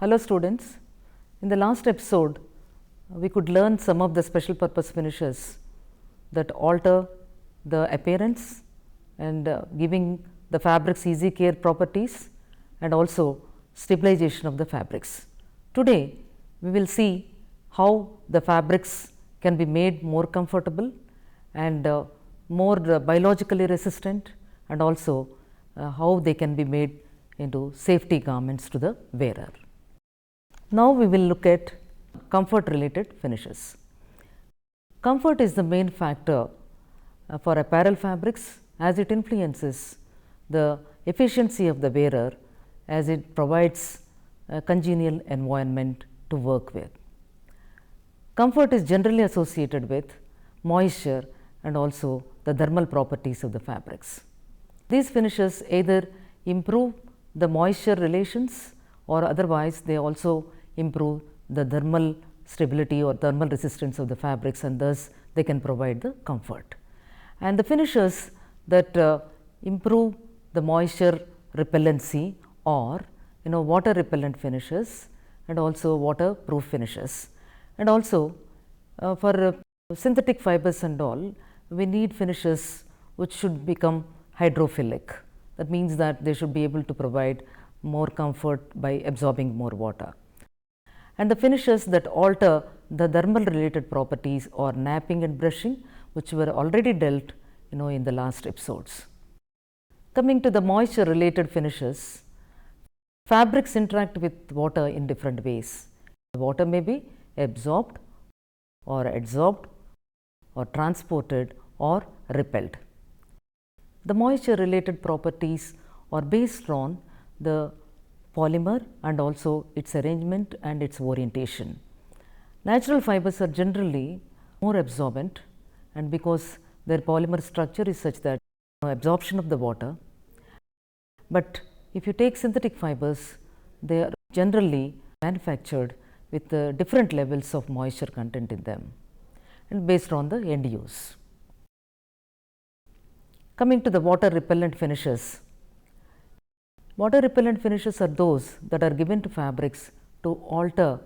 Hello students, in the last episode we could learn some of the special purpose finishes that alter the appearance and giving the fabrics easy care properties and also stabilization of the fabrics. Today we will see how the fabrics can be made more comfortable and more biologically resistant, and also how they can be made into safety garments to the wearer. Now we will look at comfort related finishes. Comfort is the main factor for apparel fabrics, as it influences the efficiency of the wearer, as it provides a congenial environment to work with. Comfort is generally associated with moisture and also the thermal properties of the fabrics. These finishes either improve the moisture relations or otherwise they also improve the thermal stability or thermal resistance of the fabrics, and thus they can provide the comfort. And the finishes that improve the moisture repellency or water repellent finishes and also waterproof finishes, and also for synthetic fibers and all, we need finishes which should become hydrophilic. That means that they should be able to provide more comfort by absorbing more water. And the finishes that alter the thermal related properties or napping and brushing, which were already dealt in the last episodes. Coming to the moisture related finishes, fabrics interact with water in different ways. The water may be absorbed or adsorbed or transported or repelled. The moisture related properties are based on the polymer and also its arrangement and its orientation. Natural fibers are generally more absorbent, and because their polymer structure is such that absorption of the water, but if you take synthetic fibers, they are generally manufactured with different levels of moisture content in them and based on the end use. Coming to the water repellent finishes. Water repellent finishes are those that are given to fabrics to alter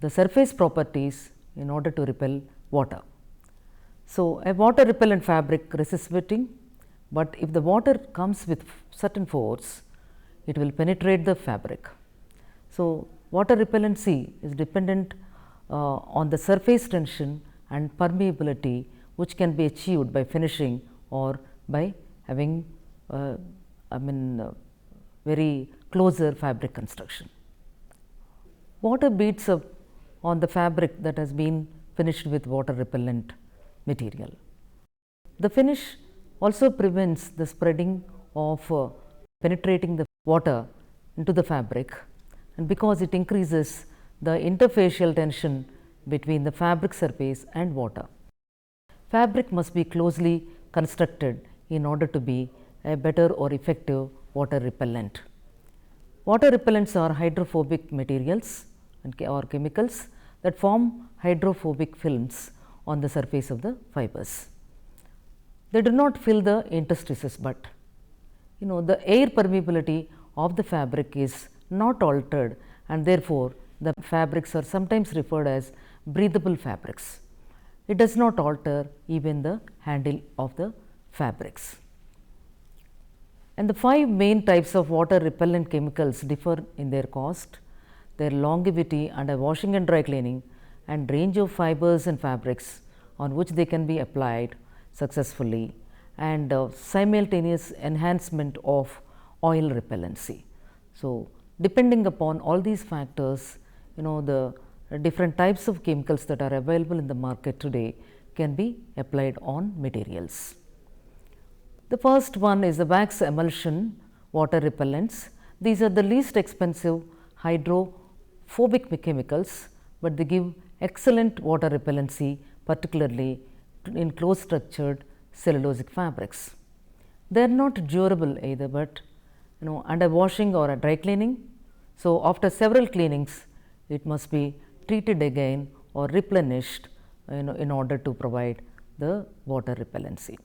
the surface properties in order to repel water. So, a water repellent fabric resists wetting, but if the water comes with certain force, it will penetrate the fabric. So, water repellency is dependent on the surface tension and permeability, which can be achieved by finishing or by having very closer fabric construction. Water beads up on the fabric that has been finished with water repellent material. The finish also prevents the spreading of penetrating the water into the fabric, and because it increases the interfacial tension between the fabric surface and water. Fabric must be closely constructed in order to be a better or effective water repellent. Water repellents are hydrophobic materials or chemicals that form hydrophobic films on the surface of the fibers. They do not fill the interstices, but the air permeability of the fabric is not altered, and therefore the fabrics are sometimes referred as breathable fabrics. It does not alter even the handle of the fabrics. And the 5 main types of water repellent chemicals differ in their cost, their longevity under washing and dry cleaning, and range of fibers and fabrics on which they can be applied successfully, and simultaneous enhancement of oil repellency. So, depending upon all these factors, the different types of chemicals that are available in the market today can be applied on materials. The first one is the wax emulsion water repellents. These are the least expensive hydrophobic chemicals, but they give excellent water repellency, particularly in close structured cellulosic fabrics. They are not durable either, but under washing or dry cleaning. So, after several cleanings, it must be treated again or replenished in order to provide the water repellency.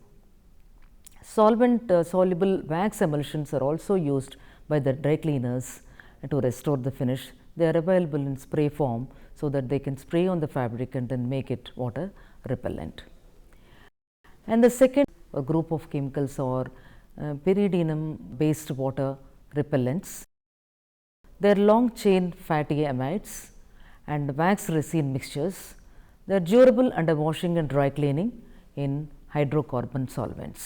Solvent soluble wax emulsions are also used by the dry cleaners to restore the finish. they are available in spray form, so that they can spray on the fabric and then make it water repellent. And the second group of chemicals are pyridinium based water repellents. They are long chain fatty amides and wax resin mixtures. They are durable under washing and dry cleaning in hydrocarbon solvents.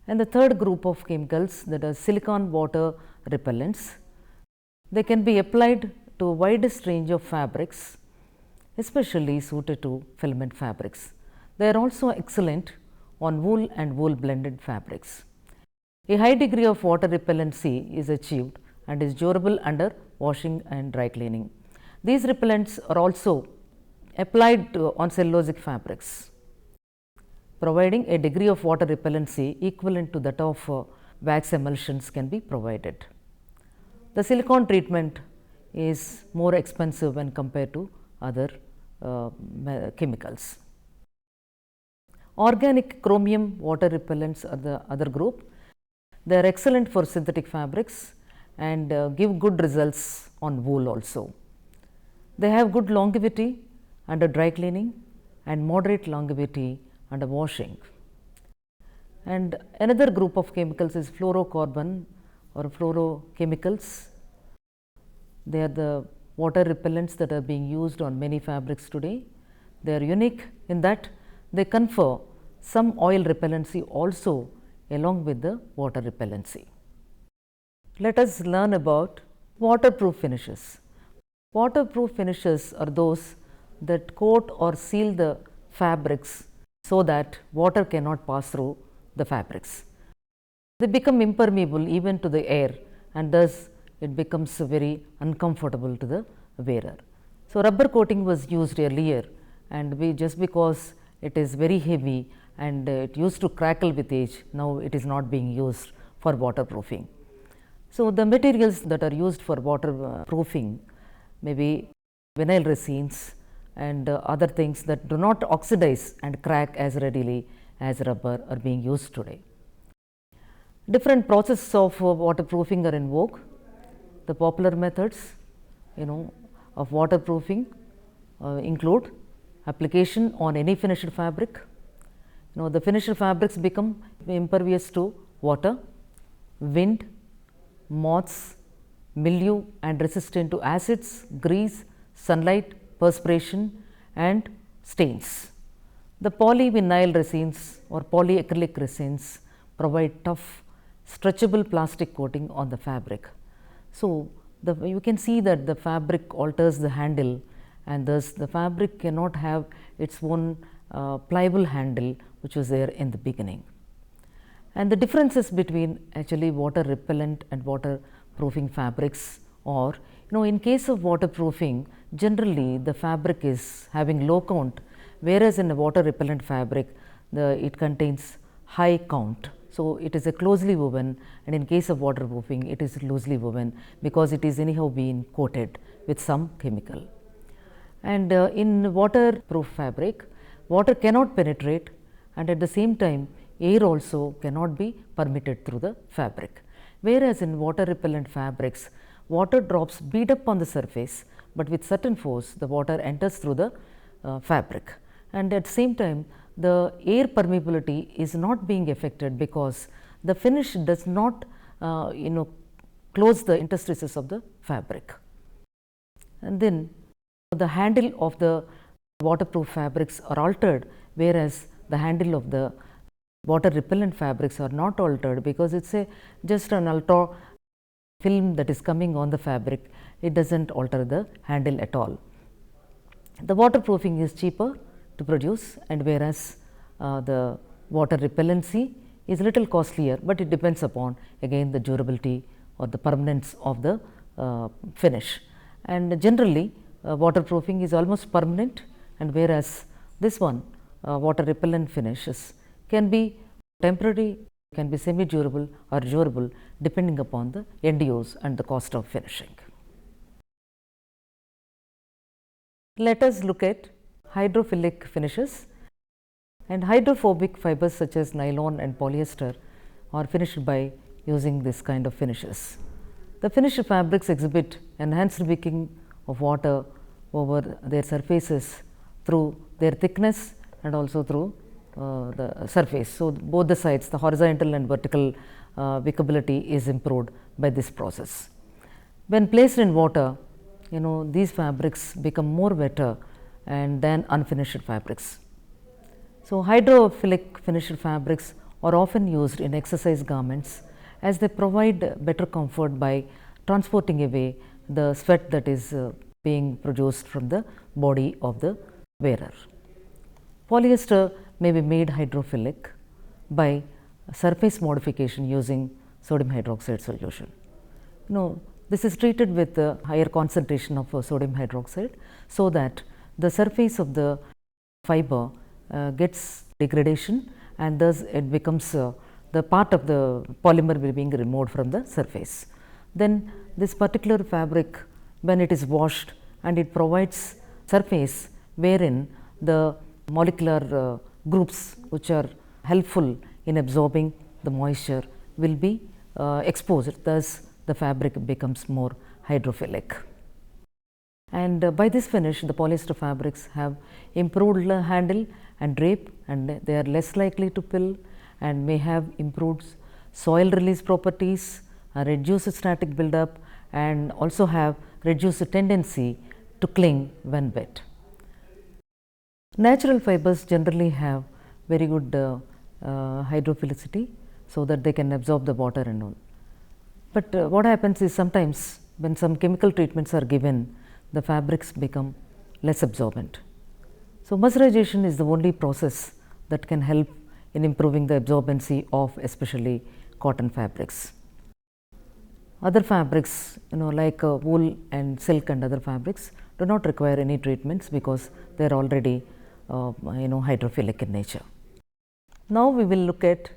And the third group of chemicals, that are silicon water repellents. They can be applied to a widest range of fabrics, especially suited to filament fabrics. They are also excellent on wool and wool blended fabrics. A high degree of water repellency is achieved and is durable under washing and dry cleaning. These repellents are also applied on cellulosic fabrics, providing a degree of water repellency equivalent to that of wax emulsions can be provided. The silicone treatment is more expensive when compared to other chemicals. Organic chromium water repellents are the other group. They are excellent for synthetic fabrics and give good results on wool also. They have good longevity under dry cleaning and moderate longevity under washing. And another group of chemicals is fluorocarbon or fluorochemicals. They are the water repellents that are being used on many fabrics today. They are unique in that they confer some oil repellency also along with the water repellency. Let us learn about waterproof finishes. Waterproof finishes are those that coat or seal the fabrics so that water cannot pass through the fabrics. They become impermeable even to the air, and thus it becomes very uncomfortable to the wearer. So, rubber coating was used earlier, and just because it is very heavy and it used to crackle with age, now it is not being used for waterproofing. So, the materials that are used for waterproofing may be vinyl resins and other things that do not oxidize and crack as readily as rubber are being used today. Different processes of waterproofing are in vogue. The popular methods of waterproofing include application on any finished fabric. The finished fabrics become impervious to water, wind, moths, mildew, and resistant to acids, grease, sunlight, perspiration, and stains. The polyvinyl resins or polyacrylic resins provide tough, stretchable plastic coating on the fabric. So, you can see that the fabric alters the handle, and thus the fabric cannot have its own pliable handle which was there in the beginning. And the differences between actually water repellent and waterproofing fabrics are, in case of waterproofing, generally the fabric is having low count, whereas in a water repellent fabric it contains high count. So, it is a closely woven, and in case of waterproofing it is loosely woven because it is anyhow being coated with some chemical. And in waterproof fabric, water cannot penetrate, and at the same time air also cannot be permitted through the fabric. Whereas in water repellent fabrics, water drops beat up on the surface, but with certain force the water enters through the fabric, and at the same time the air permeability is not being affected because the finish does not close the interstices of the fabric. And then the handle of the waterproof fabrics are altered, whereas the handle of the water repellent fabrics are not altered because it is just an ultra film that is coming on the fabric. It does not alter the handle at all. The waterproofing is cheaper to produce, and whereas the water repellency is little costlier, but it depends upon again the durability or the permanence of the finish. And generally waterproofing is almost permanent, and whereas this one water repellent finishes can be temporary, can be semi durable or durable depending upon the end use and the cost of finishing. Let us look at hydrophilic finishes. And hydrophobic fibers such as nylon and polyester are finished by using this kind of finishes. The finished fabrics exhibit enhanced wicking of water over their surfaces through their thickness and also through the surface. So, both the sides, the horizontal and vertical wickability is improved by this process. When placed in water, these fabrics become more wetter and than unfinished fabrics. So, hydrophilic finished fabrics are often used in exercise garments as they provide better comfort by transporting away the sweat that is being produced from the body of the wearer. Polyester may be made hydrophilic by surface modification using sodium hydroxide solution. This is treated with a higher concentration of sodium hydroxide, so that the surface of the fiber gets degradation, and thus it becomes the part of the polymer will being removed from the surface. Then this particular fabric, when it is washed, and it provides surface wherein the molecular groups which are helpful in absorbing the moisture will be exposed, thus the fabric becomes more hydrophilic. And by this finish, the polyester fabrics have improved handle and drape, and they are less likely to pill and may have improved soil release properties, reduced static buildup, and also have reduced tendency to cling when wet. Natural fibers generally have very good hydrophilicity, so that they can absorb the water and all. But what happens is, sometimes when some chemical treatments are given, the fabrics become less absorbent. So, mercerization is the only process that can help in improving the absorbency of especially cotton fabrics. Other fabrics, like wool and silk and other fabrics, do not require any treatments because they are already hydrophilic in nature. Now, we will look at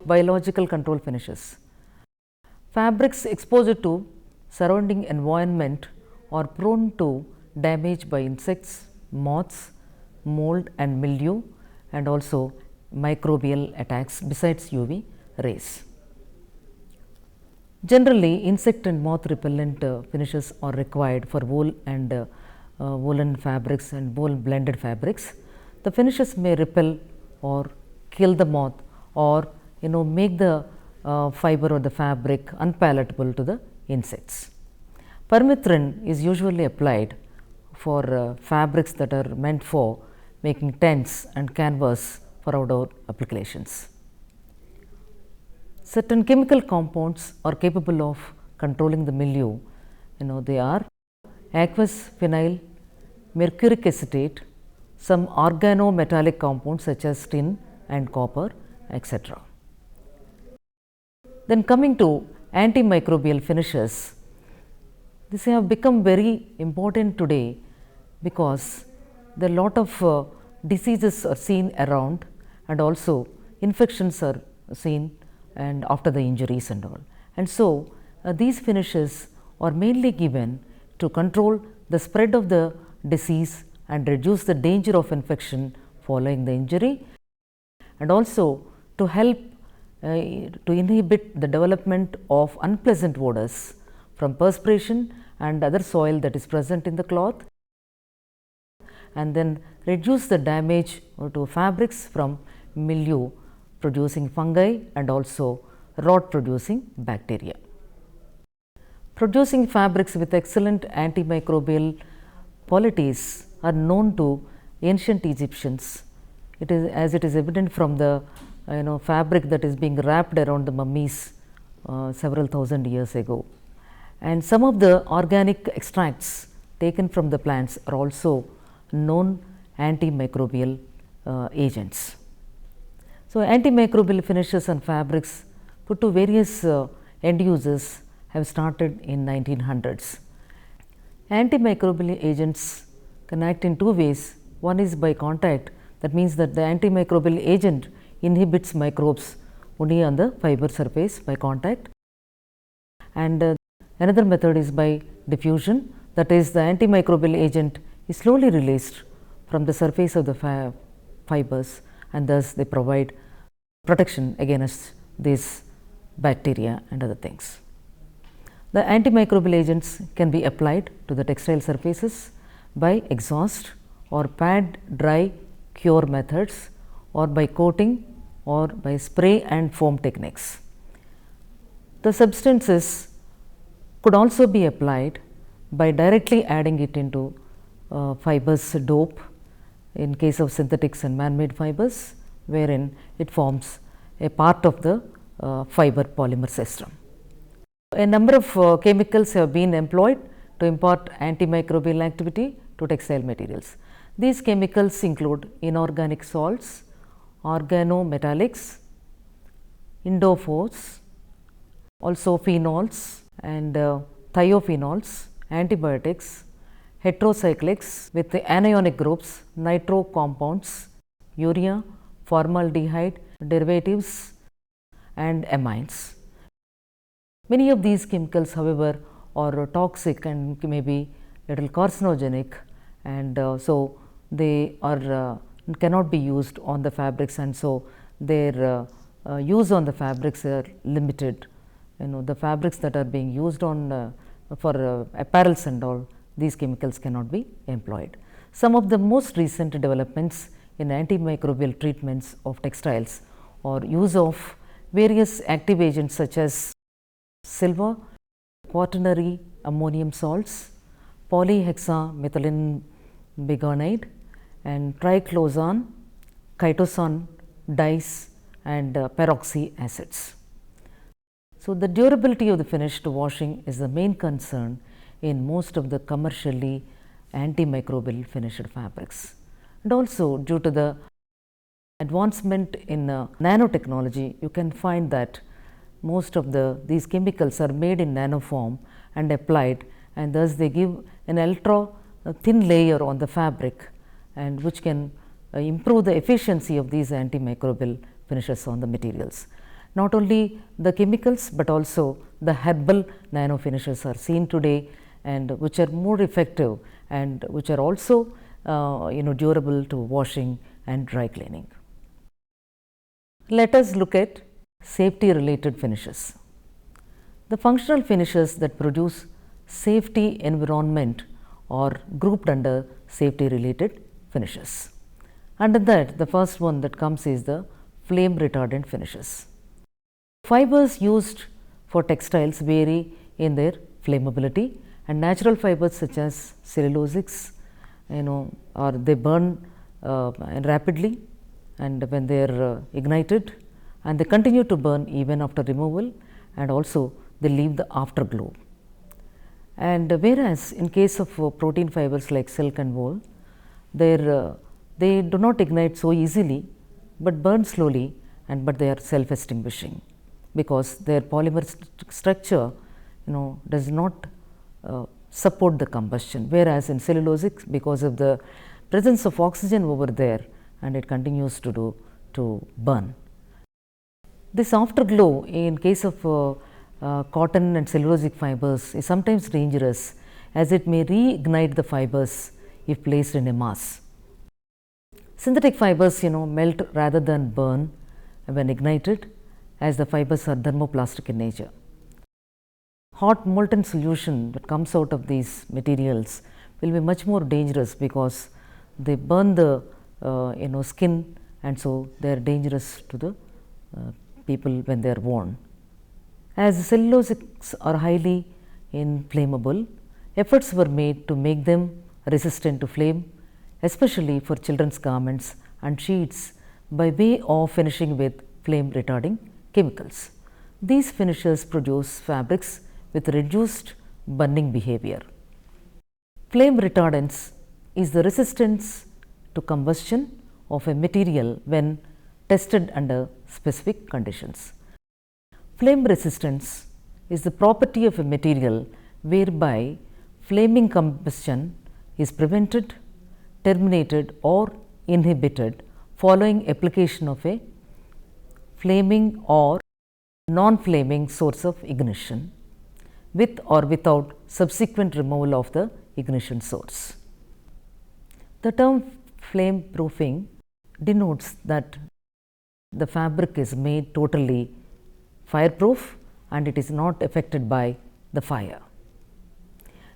biological control finishes. Fabrics exposed to surrounding environment are prone to damage by insects, moths, mold and mildew, and also microbial attacks besides UV rays. Generally, insect and moth repellent finishes are required for wool and woolen fabrics and wool blended fabrics. The finishes may repel or kill the moth, or make the fiber or the fabric unpalatable to the insects. Permethrin is usually applied for fabrics that are meant for making tents and canvas for outdoor applications. Certain chemical compounds are capable of controlling the milieu. They are aqueous phenyl, mercuric acetate, some organometallic compounds such as tin and copper, etc. Then coming to antimicrobial finishes, these have become very important today because there are a lot of diseases are seen around, and also infections are seen and after the injuries and all. And so, these finishes are mainly given to control the spread of the disease and reduce the danger of infection following the injury, and also to help to inhibit the development of unpleasant odors from perspiration and other soil that is present in the cloth, and then reduce the damage to fabrics from mildew producing fungi and also rot producing bacteria. Producing fabrics with excellent antimicrobial qualities are known to ancient Egyptians. It is, as it is evident from the fabric that is being wrapped around the mummies several thousand years ago. And some of the organic extracts taken from the plants are also known antimicrobial agents. So, antimicrobial finishes and fabrics put to various end users have started in 1900s. Antimicrobial agents can act in two ways. One is by contact, that means that the antimicrobial agent inhibits microbes only on the fiber surface by contact, and another method is by diffusion, that is the antimicrobial agent is slowly released from the surface of the fibers, and thus they provide protection against these bacteria and other things. The antimicrobial agents can be applied to the textile surfaces by exhaust or pad dry cure methods, or by coating, or by spray and foam techniques. The substances could also be applied by directly adding it into fibers dope in case of synthetics and man-made fibers, wherein it forms a part of the fiber polymer system. A number of chemicals have been employed to impart antimicrobial activity to textile materials. These chemicals include inorganic salts, organometallics, indophores, also phenols and thiophenols, antibiotics, heterocyclics with the anionic groups, nitro compounds, urea, formaldehyde derivatives and amines. Many of these chemicals, however, are toxic and may be little carcinogenic, and so they are cannot be used on the fabrics, and so their use on the fabrics are limited. The fabrics that are being used on for apparels and all, these chemicals cannot be employed. Some of the most recent developments in antimicrobial treatments of textiles are use of various active agents such as silver, quaternary ammonium salts, polyhexamethylene biguanide and triclosan, chitosan dyes and peroxy acids. So, the durability of the finished washing is the main concern in most of the commercially antimicrobial finished fabrics, and also due to the advancement in nanotechnology, you can find that most of these chemicals are made in nano form and applied, and thus they give an ultra thin layer on the fabric, and which can improve the efficiency of these antimicrobial finishes on the materials. Not only the chemicals, but also the herbal nano finishes are seen today, and which are more effective and which are also durable to washing and dry cleaning. Let us look at safety related finishes. The functional finishes that produce safety environment are grouped under safety related finishes. Under that, the first one that comes is the flame retardant finishes. Fibers used for textiles vary in their flammability, and natural fibers such as cellulosics, or they burn rapidly, and when they are ignited, and they continue to burn even after removal, and also they leave the afterglow. And whereas in case of protein fibers like silk and wool, they do not ignite so easily, but burn slowly, but they are self extinguishing, because their polymer structure does not support the combustion, whereas in cellulosic, because of the presence of oxygen over there, and it continues to burn. This afterglow in case of cotton and cellulosic fibers is sometimes dangerous, as it may reignite the fibers if placed in a mass. Synthetic fibers melt rather than burn when ignited, as the fibers are thermoplastic in nature. Hot molten solution that comes out of these materials will be much more dangerous, because they burn the skin, and so they are dangerous to the people when they are worn. As cellulosics are highly inflammable, efforts were made to make them resistant to flame, especially for children's garments and sheets, by way of finishing with flame retarding chemicals. These finishes produce fabrics with reduced burning behavior. Flame retardance is the resistance to combustion of a material when tested under specific conditions. Flame resistance is the property of a material whereby flaming combustion is prevented, terminated or inhibited following application of a flaming or non-flaming source of ignition, with or without subsequent removal of the ignition source. The term flame proofing denotes that the fabric is made totally fireproof, and it is not affected by the fire.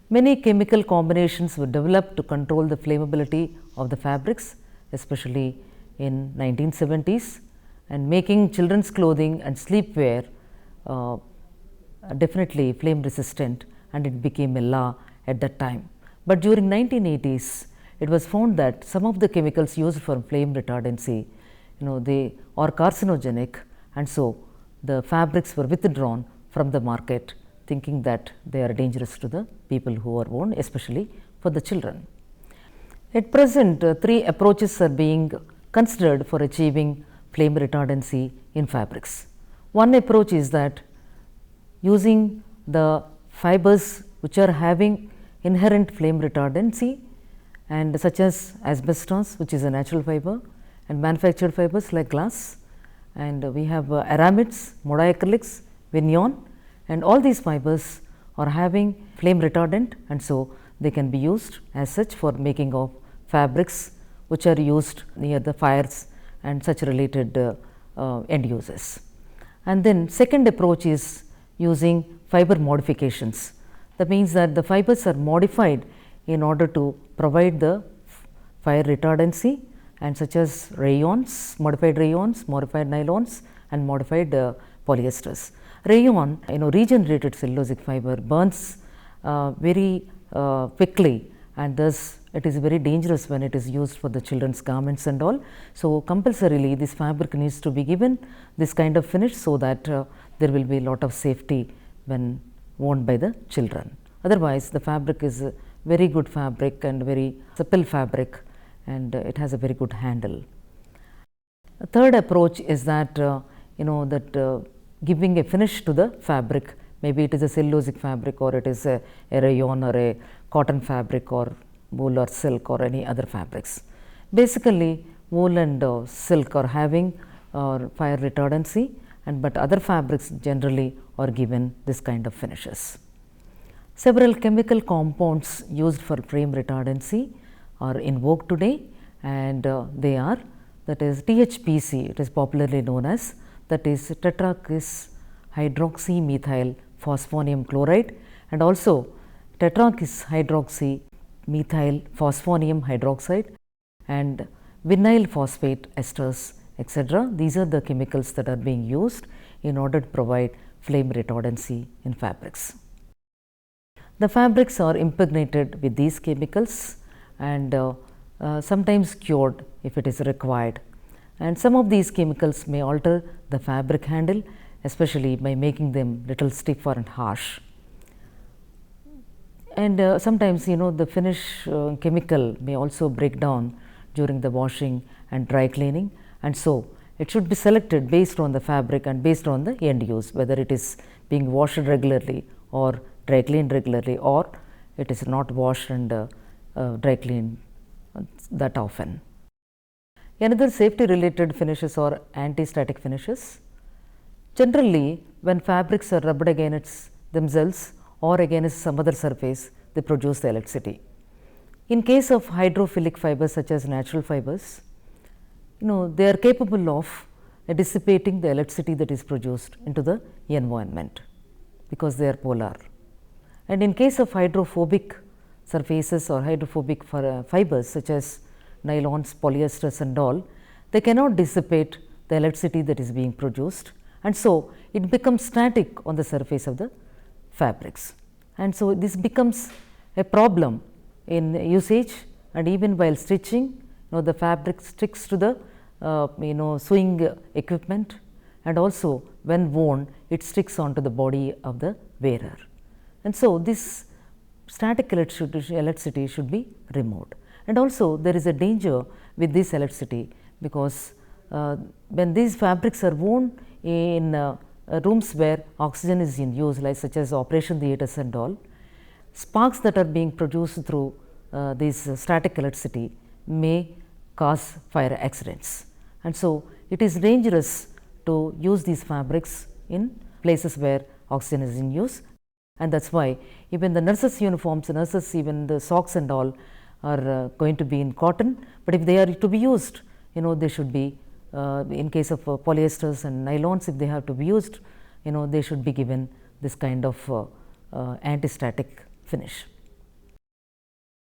Many chemical combinations were developed to control the flammability of the fabrics, especially in 1970s, and making children's clothing and sleepwear definitely flame resistant, and it became a law at that time. But during 1980s, it was found that some of the chemicals used for flame retardancy, they are carcinogenic, and so the fabrics were withdrawn from the market, thinking that they are dangerous to the people who are worn, especially for the children. At present, 3 approaches are being considered for achieving flame retardancy in fabrics. One approach is that using the fibers which are having inherent flame retardancy, and such as asbestos, which is a natural fiber, and manufactured fibers like glass, and we have aramids, monoacrylics, vignon, and all these fibers are having flame retardant, and so they can be used as such for making of fabrics which are used near the fires and such related end uses. And then second approach is using fiber modifications. That means that the fibers are modified in order to provide the fire retardancy, and such as rayons, modified nylons, and modified polyesters. Rayon, regenerated cellulosic fiber burns very quickly, and thus it is very dangerous when it is used for the children's garments and all. So, compulsorily this fabric needs to be given this kind of finish, so that there will be a lot of safety when worn by the children. Otherwise, the fabric is a very good fabric and very supple fabric, and it has a very good handle. A third approach is that giving a finish to the fabric, maybe it is a cellulosic fabric, or it is a rayon or a cotton fabric, or wool or silk, or any other fabrics. Basically, wool and silk are having fire retardancy, but other fabrics generally are given this kind of finishes. Several chemical compounds used for flame retardancy are in vogue today, and they are, that is THPC, it is popularly known as, that is tetrakis hydroxymethyl phosphonium chloride, and also tetrakis hydroxymethyl phosphonium hydroxide, and vinyl phosphate esters, etc. These are the chemicals that are being used in order to provide flame retardancy in fabrics. The fabrics are impregnated with these chemicals and sometimes cured if it is required, and some of these chemicals may alter the fabric handle, especially by making them little stiffer and harsh. And sometimes the finish chemical may also break down during the washing and dry cleaning, and so it should be selected based on the fabric and based on the end use, whether it is being washed regularly or dry cleaned regularly, or it is not washed and dry cleaned that often. Another safety related finishes are anti-static finishes. Generally, when fabrics are rubbed against themselves or against some other surface, they produce the electricity. In case of hydrophilic fibers such as natural fibers, they are capable of dissipating the electricity that is produced into the environment, because they are polar. And in case of hydrophobic surfaces or hydrophobic fibers such as nylons, polyesters and all, they cannot dissipate the electricity that is being produced, and so it becomes static on the surface of the fabrics. And so this becomes a problem in usage, and even while stitching, the fabric sticks to the sewing equipment, and also when worn it sticks onto the body of the wearer. And so this static electricity should be removed. And also there is a danger with this electricity, because when these fabrics are worn in rooms where oxygen is in use, like such as operation theatres and all, sparks that are being produced through this static electricity may cause fire accidents. And so it is dangerous to use these fabrics in places where oxygen is in use, and that is why even the nurses' uniforms, even the socks and all are going to be in cotton, but if they are to be used, they should be in case of polyesters and nylons, if they have to be used, they should be given this kind of antistatic finish.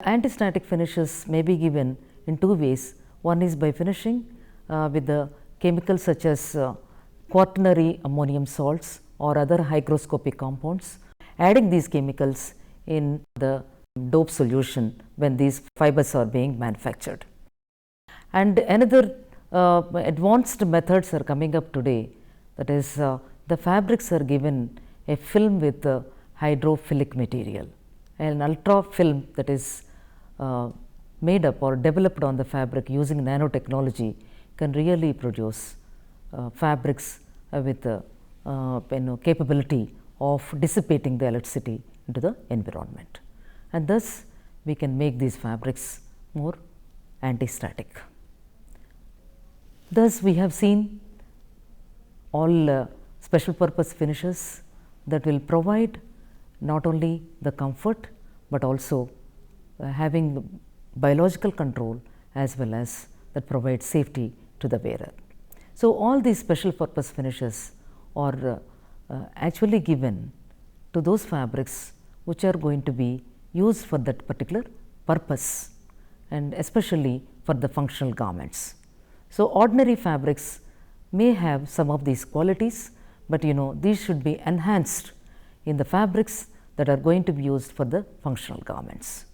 Antistatic finishes may be given in two ways. One is by finishing with the chemicals such as quaternary ammonium salts or other hygroscopic compounds, adding these chemicals in the dope solution when these fibers are being manufactured. And another advanced methods are coming up today, that is the fabrics are given a film with hydrophilic material, an ultra film that is made up or developed on the fabric using nanotechnology can really produce fabrics with capability of dissipating the electricity into the environment, and thus we can make these fabrics more antistatic. Thus we have seen all special purpose finishes that will provide not only the comfort, but also having biological control as well as that provide safety to the wearer. So, all these special purpose finishes are actually given to those fabrics which are going to be used for that particular purpose, and especially for the functional garments. So, ordinary fabrics may have some of these qualities, but these should be enhanced in the fabrics that are going to be used for the functional garments.